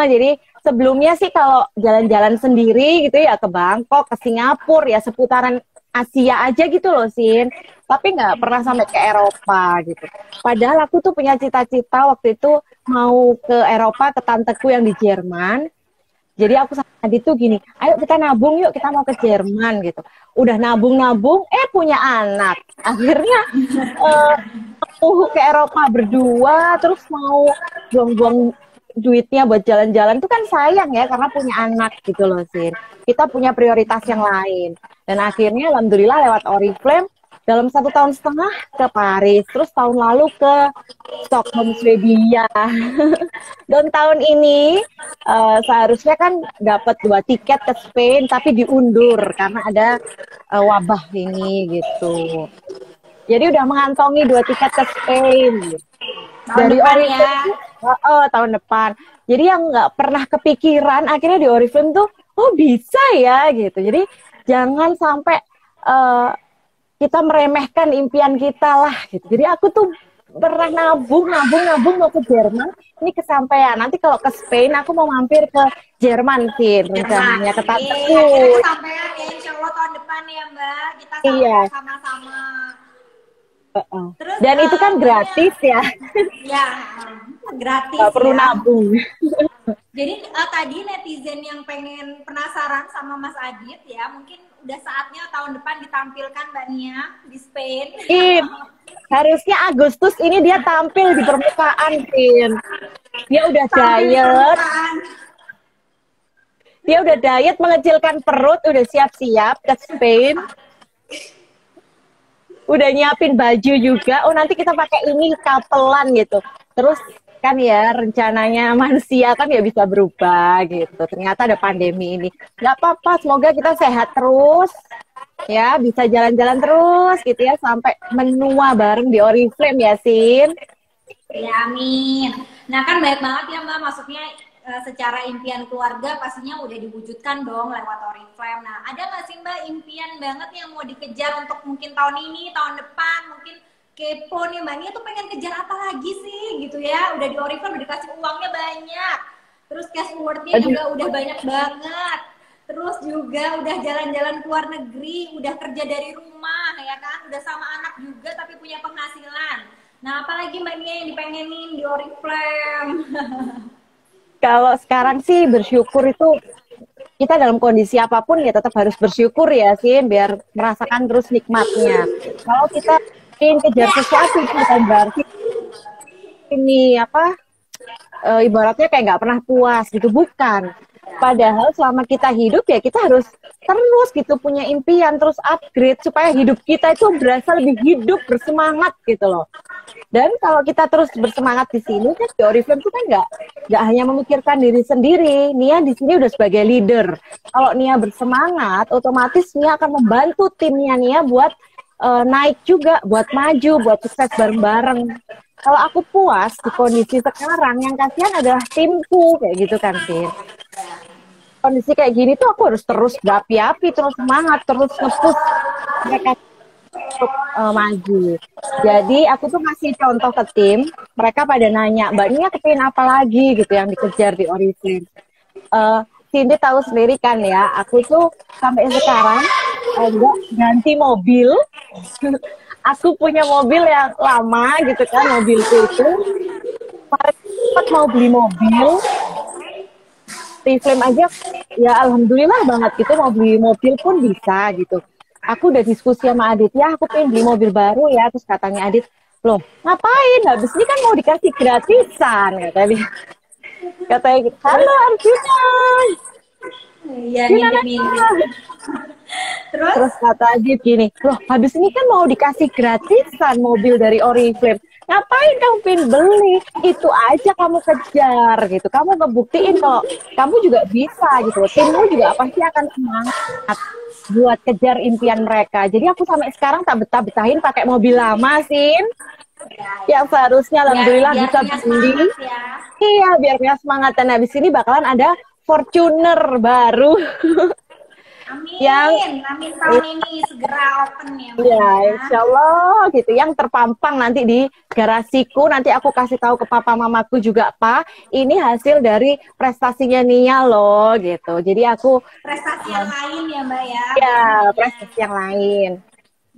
Jadi sebelumnya sih kalau jalan-jalan sendiri gitu ya, ke Bangkok, ke Singapura, ya seputaran Asia aja gitu loh Sin. Tapi nggak pernah sampai ke Eropa gitu. Padahal aku tuh punya cita-cita waktu itu mau ke Eropa, ke tanteku yang di Jerman. Jadi aku sama Adit tuh gini, ayo kita nabung yuk, kita mau ke Jerman gitu. Udah nabung-nabung, punya anak. Akhirnya mau ke Eropa berdua, terus mau buang-buang duitnya buat jalan-jalan itu kan sayang ya, karena punya anak gitu loh, Sin. Kita punya prioritas yang lain. Dan akhirnya alhamdulillah lewat Oriflame, dalam 1,5 tahun ke Paris, terus tahun lalu ke Stockholm, Swedia. Dan tahun ini seharusnya kan dapat 2 tiket ke Spain, tapi diundur karena ada wabah ini gitu. Jadi udah mengantongi 2 tiket ke Spain. Tahun Dari depan Oriflame, tahun depan. Jadi yang nggak pernah kepikiran, akhirnya di Oriflame tuh, oh bisa ya gitu. Jadi jangan sampai kita meremehkan impian kita lah gitu. Jadi aku tuh pernah nabung mau ke Jerman, ini kesampaian. Nanti kalau ke Spain aku mau mampir ke Jerman sih rencananya, ke tanteku. Akhirnya kesampaian ya, insya Allah tahun depan ya Mbak, kita Iya. sama-sama. Terus, dan itu kan gratis ya. Ya, gratis. Gak perlu ya. nabung. Jadi tadi netizen yang pengen penasaran sama Mas Adit ya, mungkin udah saatnya tahun depan ditampilkan Mbak Nia di Spain. Harusnya Agustus ini dia tampil di permukaan, Tin. Dia udah diet. Dia udah diet, mengecilkan perut, udah siap-siap ke Spain. Udah nyiapin baju juga. Oh, nanti kita pakai ini kapelan gitu. Terus kan ya rencananya manusia kan ya bisa berubah gitu. Ternyata ada pandemi ini. Gak apa-apa, semoga kita sehat terus. Ya, bisa jalan-jalan terus gitu ya sampai menua bareng di Oriflame ya, Sin. Ya, amin. Nah, kan banyak banget ya Mbak, maksudnya secara impian keluarga pastinya udah diwujudkan dong lewat Oriflame. Nah, ada nggak sih Mbak impian banget yang mau dikejar untuk mungkin tahun ini, tahun depan, mungkin kepo nih Mbak Nia tuh pengen kejar apa lagi sih gitu ya? Udah di Oriflame udah dikasih uangnya banyak, terus cash reward-nya juga udah banyak banget, terus juga udah jalan-jalan ke luar negeri, udah kerja dari rumah ya kan, udah sama anak juga tapi punya penghasilan. Nah, apalagi Mbak Nia yang dipengenin di Oriflame? Kalau sekarang sih bersyukur itu kita dalam kondisi apapun ya tetap harus bersyukur ya Sin, biar merasakan terus nikmatnya. Kalau kita ingin kejar sesuatu itu bukan berarti ini ibaratnya kayak nggak pernah puas gitu, bukan. Padahal selama kita hidup ya kita harus terus gitu punya impian, terus upgrade supaya hidup kita itu berasa lebih hidup, bersemangat gitu loh. Dan kalau kita terus bersemangat di sini kan di Oriflame itu kan nggak hanya memikirkan diri sendiri. Nia di sini udah sebagai leader. Kalau Nia bersemangat, otomatis Nia akan membantu timnya Nia buat naik juga, buat maju, buat sukses bareng-bareng. Kalau aku puas di kondisi sekarang, yang kasihan adalah timku kayak gitu kan, Tin. Kondisi kayak gini tuh aku harus terus berapi-api, terus semangat, terus nge-push mereka untuk maju. Jadi aku tuh kasih contoh ke tim, mereka pada nanya, Mbak Nia kepingin apa lagi gitu yang dikejar di Oriflame. Cindy tahu sendiri kan ya, aku tuh sampai sekarang enggak ganti mobil. Aku punya mobil yang lama gitu kan, mobilku itu. Sempat mau beli mobil, Oriflame aja, ya alhamdulillah banget gitu, mau beli mobil pun bisa gitu. Aku udah diskusi sama Adit, ya aku pengen beli mobil baru ya, terus katanya Adit, loh ngapain, habis ini kan mau dikasih gratisan, katanya gitu, halo Arjuna. Iya, ngintip-ngintip. Terus kata Adit gini, loh habis ini kan mau dikasih gratisan mobil dari Oriflame, ngapain kamu pengen beli, itu aja kamu kejar gitu, kamu ngebuktiin kalau kamu juga bisa gitu, timmu juga pasti akan semangat buat kejar impian mereka. Jadi aku sampai sekarang tak betah-betahin pakai mobil lama, Sin, yang seharusnya alhamdulillah biar bisa punya beli. semangat ya. Iya, biar punya semangat. Dan habis ini bakalan ada Fortuner baru. Amin, amin tahun ini segera open ya. Ya, insya Allah gitu. Yang terpampang nanti di garasiku. Nanti aku kasih tahu ke papa mamaku juga, Pak. Ini hasil dari prestasinya Nia loh gitu. Jadi aku prestasi yang lain ya Mbak ya. Ya, prestasi yang lain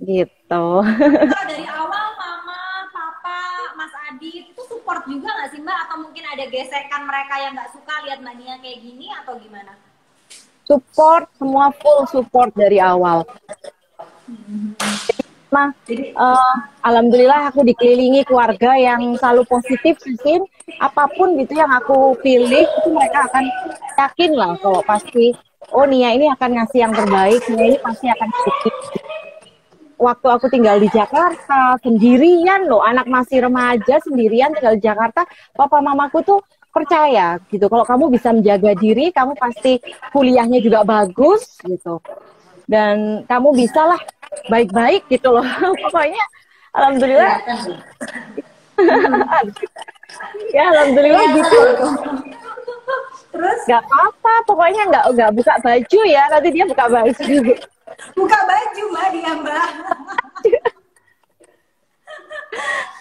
gitu. Kalau dari awal mama, papa, Mas Adit itu support juga nggak sih Mbak? Atau mungkin ada gesekan mereka yang nggak suka lihat Mbak Nia kayak gini atau gimana? Support, semua full support dari awal. Nah, alhamdulillah aku dikelilingi keluarga yang selalu positif, Sin. Apapun gitu yang aku pilih, itu mereka akan yakin lah kalau pasti, oh Nia ini akan ngasih yang terbaik, Nia ini pasti akan sukses. Waktu aku tinggal di Jakarta, sendirian loh, anak masih remaja, sendirian tinggal di Jakarta, papa mamaku tuh percaya gitu, kalau kamu bisa menjaga diri, kamu pasti kuliahnya juga bagus gitu. Dan kamu bisa lah baik-baik gitu loh. Pokoknya alhamdulillah. Ya alhamdulillah gitu. Terus Gak apa-apa, pokoknya nggak buka baju ya. Nanti dia buka baju. buka baju Mbak dia Mbak.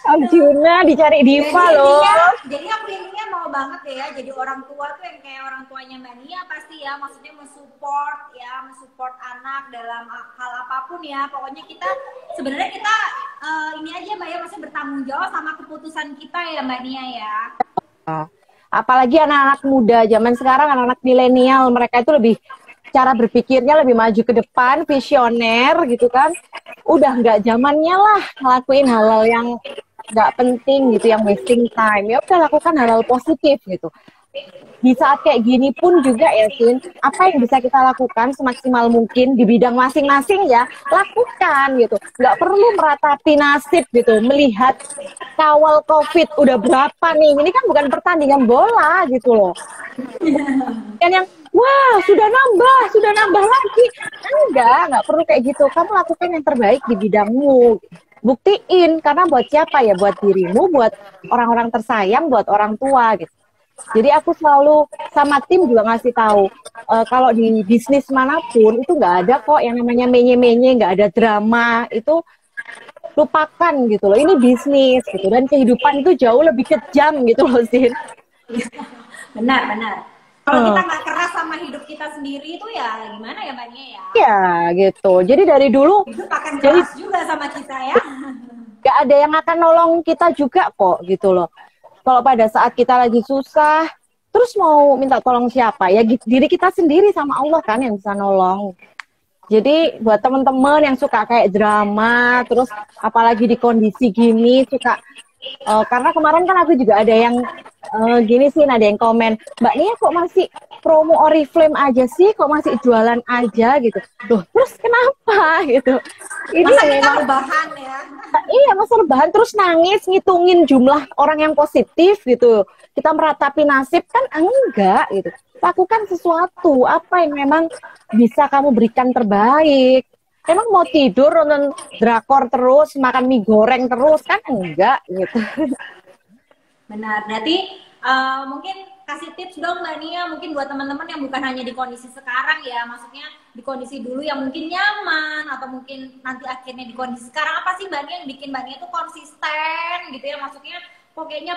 Arjuna dicari Diva loh. Jadi aku intinya mau banget ya jadi orang tua tuh yang kayak orang tuanya Mbak Nia pasti ya, maksudnya mensupport anak dalam hal apapun ya. Pokoknya kita sebenarnya kita ini aja Mbak ya, masih bertanggung jawab sama keputusan kita ya Mbak Nia ya. Apalagi anak-anak muda zaman sekarang, anak-anak milenial, mereka itu lebih cara berpikirnya lebih maju ke depan, visioner gitu kan. Udah nggak zamannya lah ngelakuin hal-hal yang nggak penting gitu, yang wasting time. Ya udah lakukan hal-hal positif gitu. Di saat kayak gini pun juga ya Sin, apa yang bisa kita lakukan semaksimal mungkin di bidang masing-masing ya, lakukan gitu. Nggak perlu meratapi nasib gitu, melihat kawal COVID udah berapa nih, ini kan bukan pertandingan bola gitu loh. Dan yang wah sudah nambah lagi, nggak perlu kayak gitu. Kamu lakukan yang terbaik di bidangmu, buktiin, karena buat siapa ya, buat dirimu, buat orang-orang tersayang, buat orang tua gitu. Jadi aku selalu sama tim juga ngasih tahu, kalau di bisnis manapun itu nggak ada kok yang namanya menye-menye, nggak ada drama, itu lupakan gitu loh, ini bisnis gitu, dan kehidupan itu jauh lebih kejam gitu loh Sin. Benar. Kalau kita nggak keras sama hidup kita sendiri itu ya gimana ya Mbak Nia ya? Iya gitu, jadi dari dulu Hidup akan keras juga sama kita ya. Gak ada yang akan nolong kita juga kok gitu loh. Kalau pada saat kita lagi susah, terus mau minta tolong siapa? Ya diri kita sendiri sama Allah kan yang bisa nolong. Jadi buat teman-teman yang suka kayak drama, terus apalagi di kondisi gini suka, karena kemarin kan aku juga ada yang gini sih, ada yang komen, Mbak Nia kok masih promo Oriflame aja sih, kok masih jualan aja gitu. Loh, terus kenapa gitu? Ini Masa kita memang rebahan ya? iya, masa rebahan terus nangis ngitungin jumlah orang yang positif gitu. Kita meratapi nasib kan enggak gitu. Lakukan sesuatu apa yang memang bisa kamu berikan terbaik. Emang mau tidur nonton drakor terus, makan mie goreng terus kan enggak gitu. Benar. Berarti mungkin kasih tips dong Mbak Nia, mungkin buat teman-teman yang bukan hanya di kondisi sekarang ya, maksudnya di kondisi dulu yang mungkin nyaman, atau mungkin nanti akhirnya di kondisi sekarang, apa sih Mbak Nia yang bikin Mbak Nia tuh konsisten gitu ya, maksudnya pokoknya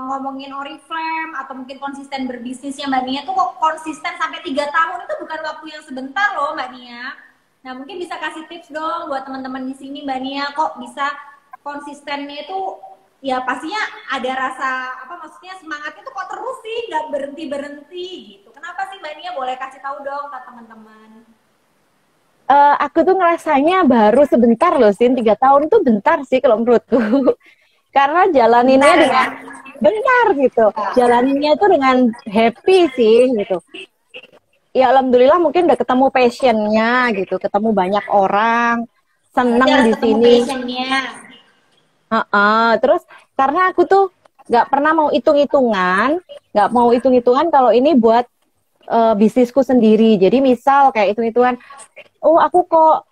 ngomongin Oriflame atau mungkin konsisten berbisnisnya Mbak Nia tuh kok konsisten sampai 3 tahun, itu bukan waktu yang sebentar loh Mbak Nia. Nah mungkin bisa kasih tips dong buat teman-teman di sini Mbak Nia, kok bisa konsistennya itu ya pastinya ada rasa apa, maksudnya semangatnya tuh kok terus sih nggak berhenti gitu. Kenapa sih Mbak Nia, boleh kasih tahu dong ke teman-teman? Aku tuh ngerasanya baru sebentar loh Sin, 3 tahun tuh bentar sih kalau menurutku. Karena jalaninnya dengan bentar gitu, jalaninnya tuh dengan happy sih gitu. Ya alhamdulillah mungkin udah ketemu passionnya gitu, ketemu banyak orang, seneng di sini. Terus karena aku tuh nggak pernah mau hitung-hitungan kalau ini buat bisnisku sendiri. Jadi misal kayak hitung-hitungan, oh aku kok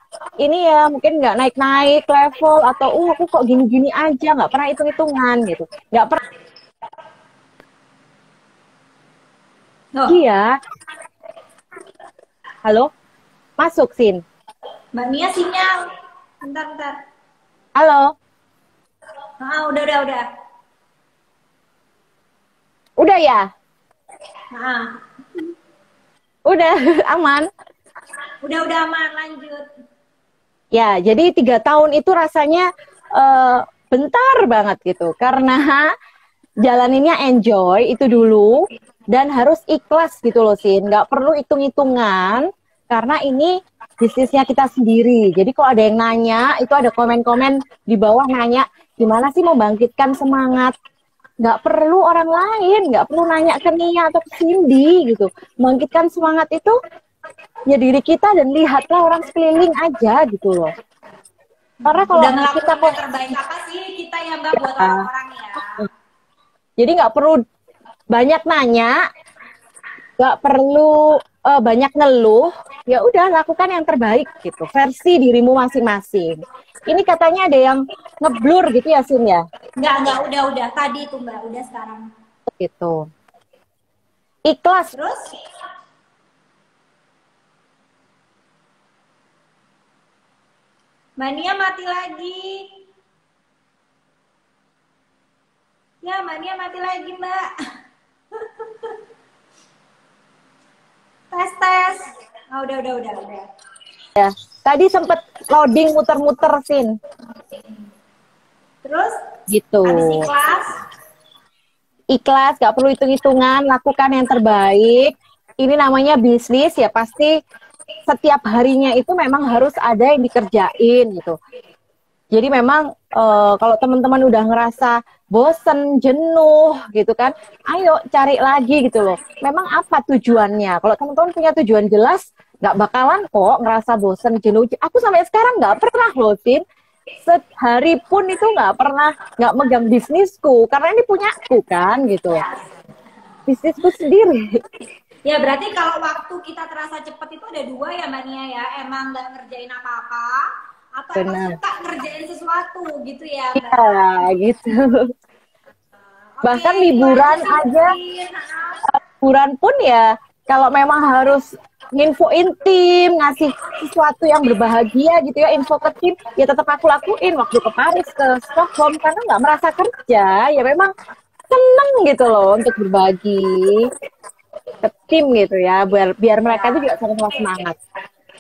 ini ya mungkin nggak naik-naik level, atau aku kok gini-gini aja, nggak pernah hitung-hitungan gitu, nggak pernah. Iya. Halo, masuk Sin. Mbak Nia sinyal, bentar. Halo. Udah. Udah ya? Udah aman. Udah aman, lanjut. Ya, jadi 3 tahun itu rasanya bentar banget gitu. Karena jalaninnya enjoy itu dulu dan harus ikhlas gitu loh Sin, nggak perlu hitung-hitungan karena ini bisnisnya kita sendiri. Jadi kalau ada yang nanya, itu ada komen-komen di bawah nanya gimana sih membangkitkan semangat. Nggak perlu orang lain, nggak perlu nanya ke Nia atau ke Cindy gitu. Membangkitkan semangat itu ya diri kita dan lihatlah orang sekeliling aja gitu loh. Karena kalau Udah kita ngelakuin yang terbaik apa sih kita ya Mbak buat orang-orang ya. jadi nggak perlu banyak nanya, nggak perlu banyak ngeluh, ya udah lakukan yang terbaik gitu, versi dirimu masing-masing. Ini katanya ada yang ngeblur gitu ya Sin ya? Enggak, udah. Tadi itu Mbak, udah sekarang. Gitu. Ikhlas. Terus? Mbak Nia mati lagi. Ya, Mbak Nia mati lagi, Mbak. Tes. Oh, udah. Ya. Tadi sempet loading muter-muter Sin. Terus? Gitu. Habis ikhlas. Ikhlas, gak perlu hitung-hitungan, lakukan yang terbaik. Ini namanya bisnis ya, pasti setiap harinya itu memang harus ada yang dikerjain gitu. Jadi memang kalau teman-teman udah ngerasa bosen, jenuh gitu kan, ayo cari lagi gitu loh. Memang apa tujuannya? Kalau teman-teman punya tujuan jelas, nggak bakalan kok ngerasa bosen, jenuh. Aku sampai sekarang nggak pernah loh, Tin. Sehari pun itu nggak pernah nggak megang bisnisku karena ini punyaku kan gitu. Bisnisku sendiri. Ya berarti kalau waktu kita terasa cepet itu ada dua ya Mbak Nia ya, emang nggak ngerjain apa-apa atau emang suka ngerjain sesuatu gitu ya Mbak? Iya gitu. Bahkan liburan aja, liburan pun ya kalau memang harus nginfoin tim, ngasih sesuatu yang berbahagia gitu ya, info ke tim, ya tetap aku lakuin waktu ke Paris, ke Stockholm, karena nggak merasa kerja, ya memang seneng gitu loh untuk berbagi ke tim gitu ya, biar mereka tuh juga sama-sama semangat.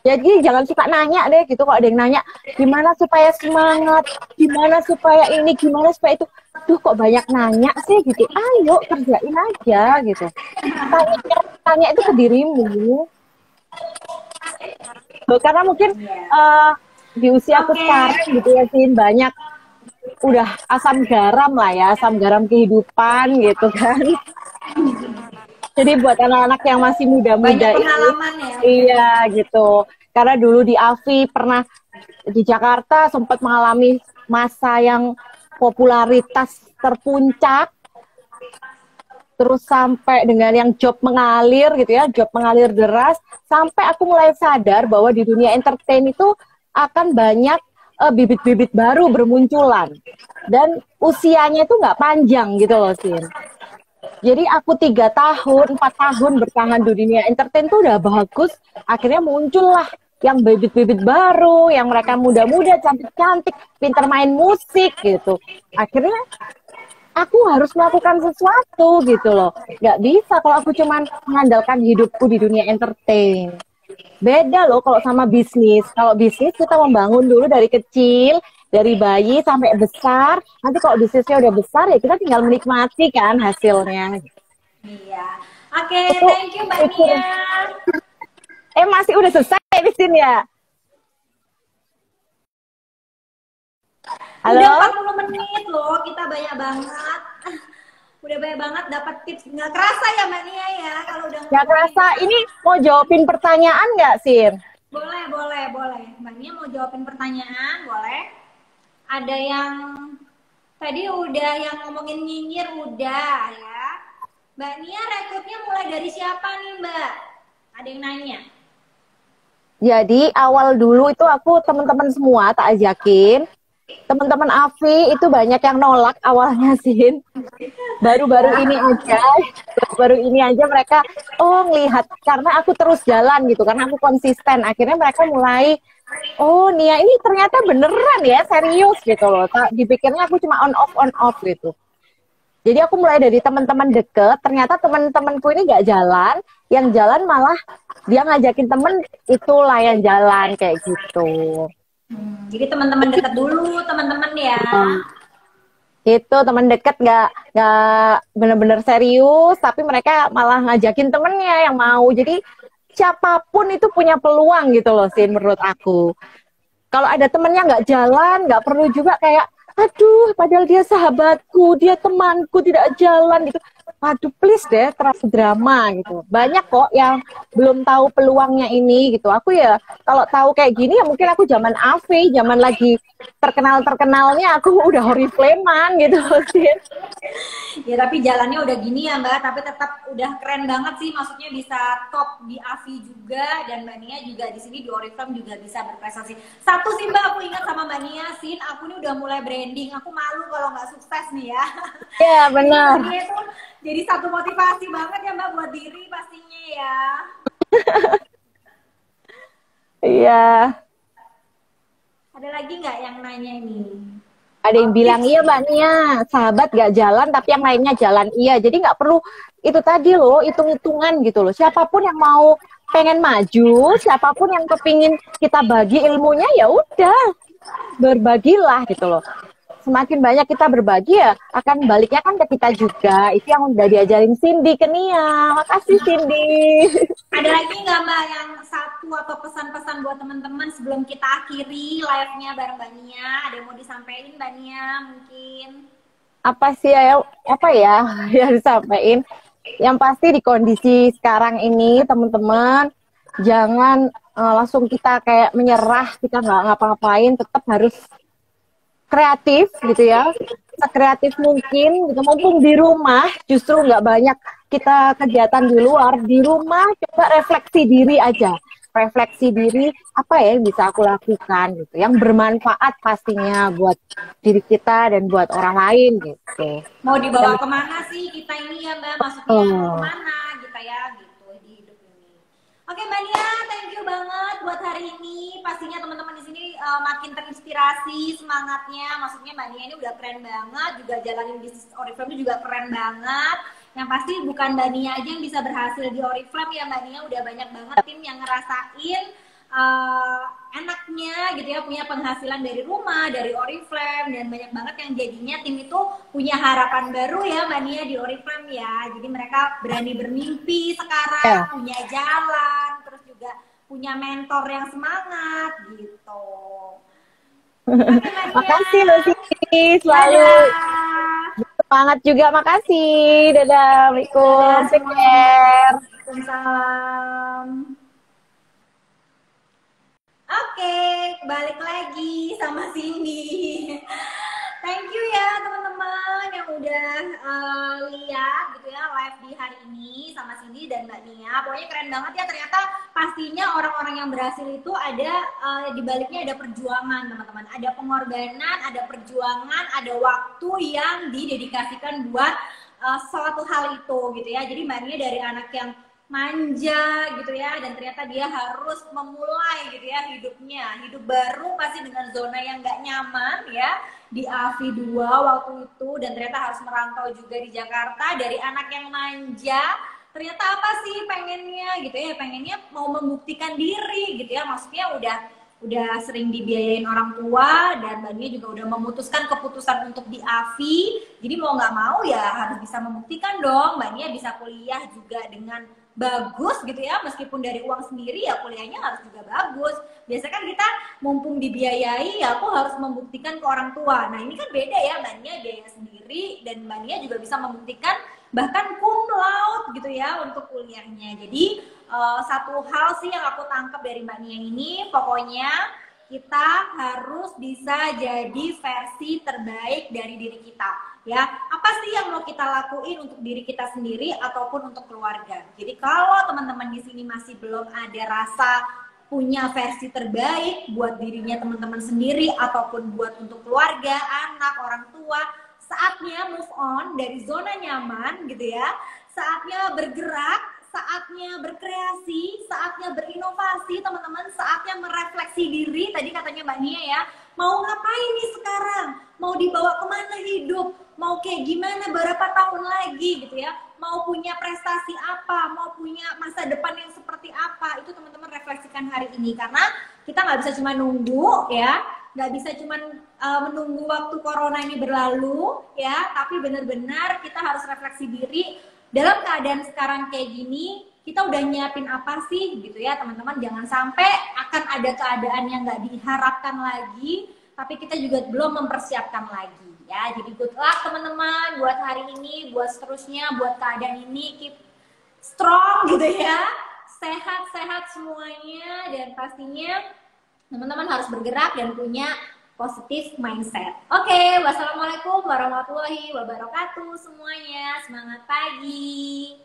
Jadi jangan suka nanya deh gitu, kalau ada yang nanya gimana supaya semangat, gimana supaya ini, gimana supaya itu, duh kok banyak nanya sih gitu, ayo kerjain aja gitu, tanya itu ke dirimu. Karena mungkin di usiaku sekarang gitu ya Sin, banyak udah asam garam lah ya, asam garam kehidupan gitu kan. Jadi buat anak-anak yang masih muda-muda ini, iya gitu. Karena dulu di AFI pernah di Jakarta sempat mengalami masa yang popularitas terpuncak, terus sampai dengan yang job mengalir gitu ya, job mengalir deras, sampai aku mulai sadar bahwa di dunia entertain itu akan banyak bibit-bibit baru bermunculan. Dan usianya itu nggak panjang gitu loh, Sin. Jadi aku 3 tahun, 4 tahun bertahan di dunia entertain tuh udah bagus. Akhirnya muncullah yang bibit-bibit baru, yang mereka muda-muda, cantik-cantik, pintar main musik gitu. Akhirnya aku harus melakukan sesuatu gitu loh. Nggak bisa kalau aku cuman mengandalkan hidupku di dunia entertain. Beda loh kalau sama bisnis. Kalau bisnis kita membangun dulu dari kecil, dari bayi sampai besar. Nanti kalau bisnisnya udah besar ya kita tinggal menikmati kan hasilnya. Iya. Oke, thank you Mbak Nia. Masih udah selesai di sini ya? Halo? Udah 40 menit loh, kita banyak banget. Udah banyak banget dapat tips. Nggak kerasa ya Mbak Nia ya kalau udah nggak kerasa. Ini mau jawabin pertanyaan nggak, Sir? Boleh. Mbak Nia mau jawabin pertanyaan, boleh? Ada yang tadi udah yang ngomongin nyinyir udah ya. Mbak Nia rekrutnya mulai dari siapa nih Mbak? Ada yang nanya. Jadi awal dulu itu aku teman-teman semua tak ajakin. Teman-teman Afi itu banyak yang nolak awalnya Sin. Baru-baru ini aja mereka ngelihat karena aku terus jalan gitu, karena aku konsisten. Akhirnya mereka mulai Nia ini ternyata beneran ya, serius gitu loh. Dipikirnya aku cuma on off gitu. Jadi aku mulai dari teman-teman deket, ternyata teman-temanku ini nggak jalan, yang jalan malah dia ngajakin temen, itulah yang jalan kayak gitu. Jadi teman-teman deket dulu, teman-teman ya. Itu teman deket nggak bener-bener serius, tapi mereka malah ngajakin temennya yang mau. Jadi siapapun itu punya peluang gitu loh, Sin, menurut aku. Kalau ada temennya nggak jalan, nggak perlu juga kayak, aduh, padahal dia sahabatku, dia temanku tidak jalan gitu. Aduh, please deh, terlalu drama gitu. Banyak kok yang belum tahu peluangnya ini gitu. Aku ya, kalau tahu kayak gini ya mungkin aku zaman AV, zaman lagi terkenal-terkenalnya aku udah Oriflame-an gitu. Sin. Ya tapi jalannya udah gini ya Mbak, tapi tetap udah keren banget sih, maksudnya bisa top di AVI juga, dan Mbak Nia juga di sini di Oriflame juga bisa berprestasi. Satu sih Mbak, aku ingat sama Mbak Nia, Sin, aku ini udah mulai branding, aku malu kalau nggak sukses nih ya. Iya, benar. Jadi itu jadi satu motivasi banget ya Mbak buat diri pastinya ya. Iya. Ada lagi nggak yang nanya ini? Ada yang bilang, iya Mbak Nia, sahabat gak jalan, tapi yang lainnya jalan. Iya, jadi nggak perlu itu tadi loh, hitung-hitungan gitu loh. Siapapun yang mau pengen maju, siapapun yang kepingin kita bagi ilmunya, ya udah, berbagilah gitu loh. Semakin banyak kita berbagi ya, akan baliknya kan ke kita juga. Itu yang udah diajarin Cindy ke Nia. Makasih Cindy. Ada lagi nggak Mbak yang satu atau pesan-pesan buat teman-teman sebelum kita akhiri live-nya bareng Mbak Nia? Ada yang mau disampaikan Mbak Nia mungkin? Apa sih ya, apa ya yang disampaikan? Yang pasti di kondisi sekarang ini teman-teman, jangan langsung kita kayak menyerah, kita nggak ngapa-ngapain, tetap harus kreatif gitu ya, sekreatif mungkin gitu. Mumpung di rumah, justru nggak banyak kita kegiatan di luar, di rumah coba refleksi diri aja, refleksi diri apa ya yang bisa aku lakukan gitu, yang bermanfaat pastinya buat diri kita dan buat orang lain gitu. Mau dibawa kemana sih kita ini ya Mbak, maksudnya kemana kita ya gitu di hidup ini. Oke Mbak Nia, thank you banget buat hari ini. Pastinya teman-teman di sini makin terinspirasi semangatnya. Maksudnya Mbak Nia ini udah keren banget, juga jalanin bisnis Oriflame juga keren banget. Yang pasti bukan Mbak Nia aja yang bisa berhasil di Oriflame ya Mbak Nia, udah banyak banget tim yang ngerasain enaknya gitu ya, punya penghasilan dari rumah, dari Oriflame, dan banyak banget yang jadinya tim itu punya harapan baru ya Mbak Nia di Oriflame ya. Jadi mereka berani bermimpi sekarang, punya jalan, terus juga punya mentor yang semangat gitu. Makasih loh Siti, selalu semangat juga, makasih. Dadah, Assalamualaikum, take care. Waalaikumsalam. Oke, balik lagi sama Cindy. Thank you ya teman-teman yang udah lihat gitu ya live di hari ini sama Cindy dan Mbak Nia. Pokoknya keren banget ya, ternyata pastinya orang-orang yang berhasil itu ada di baliknya ada perjuangan teman-teman. Ada pengorbanan, ada perjuangan, ada waktu yang didedikasikan buat suatu hal itu gitu ya. Jadi Mbak Nia dari anak yang manja gitu ya, dan ternyata dia harus memulai gitu ya hidupnya, hidup baru pasti dengan zona yang nggak nyaman ya di AVI 2 waktu itu, dan ternyata harus merantau juga di Jakarta. Dari anak yang manja ternyata apa sih pengennya gitu ya, pengennya mau membuktikan diri gitu ya, maksudnya udah sering dibiayain orang tua, dan Mbak Nia juga udah memutuskan keputusan untuk di AVI. Jadi mau nggak mau ya harus bisa membuktikan dong. Mbak Nia bisa kuliah juga dengan bagus gitu ya, meskipun dari uang sendiri ya kuliahnya harus juga bagus. Biasanya kan kita mumpung dibiayai ya aku harus membuktikan ke orang tua. Nah ini kan beda ya, Mbak Nia biaya sendiri, dan Mbak Nia juga bisa membuktikan bahkan cum laude gitu ya untuk kuliahnya. Jadi satu hal sih yang aku tangkap dari Mbak Nia ini, pokoknya kita harus bisa jadi versi terbaik dari diri kita ya. Apa sih yang mau kita lakuin untuk diri kita sendiri ataupun untuk keluarga. Jadi kalau teman-teman di sini masih belum ada rasa punya versi terbaik buat dirinya teman-teman sendiri ataupun buat untuk keluarga, anak, orang tua, saatnya move on dari zona nyaman gitu ya. Saatnya bergerak, saatnya berkreasi, saatnya berinovasi teman-teman, saatnya merefleksi diri. Tadi katanya Mbak Nia ya, mau ngapain nih sekarang, mau dibawa kemana hidup, mau kayak gimana berapa tahun lagi gitu ya, mau punya prestasi apa, mau punya masa depan yang seperti apa. Itu teman-teman refleksikan hari ini, karena kita nggak bisa cuma nunggu ya nggak bisa cuman menunggu waktu corona ini berlalu ya, tapi benar-benar kita harus refleksi diri dalam keadaan sekarang kayak gini. Kita udah nyiapin apa sih gitu ya teman-teman, jangan sampai akan ada keadaan yang nggak diharapkan lagi tapi kita juga belum mempersiapkan lagi ya. Jadi good luck teman-teman buat hari ini, buat seterusnya, buat keadaan ini, keep strong gitu ya, sehat-sehat semuanya, dan pastinya teman-teman harus bergerak dan punya positif mindset. Oke, wassalamualaikum warahmatullahi wabarakatuh semuanya, semangat pagi.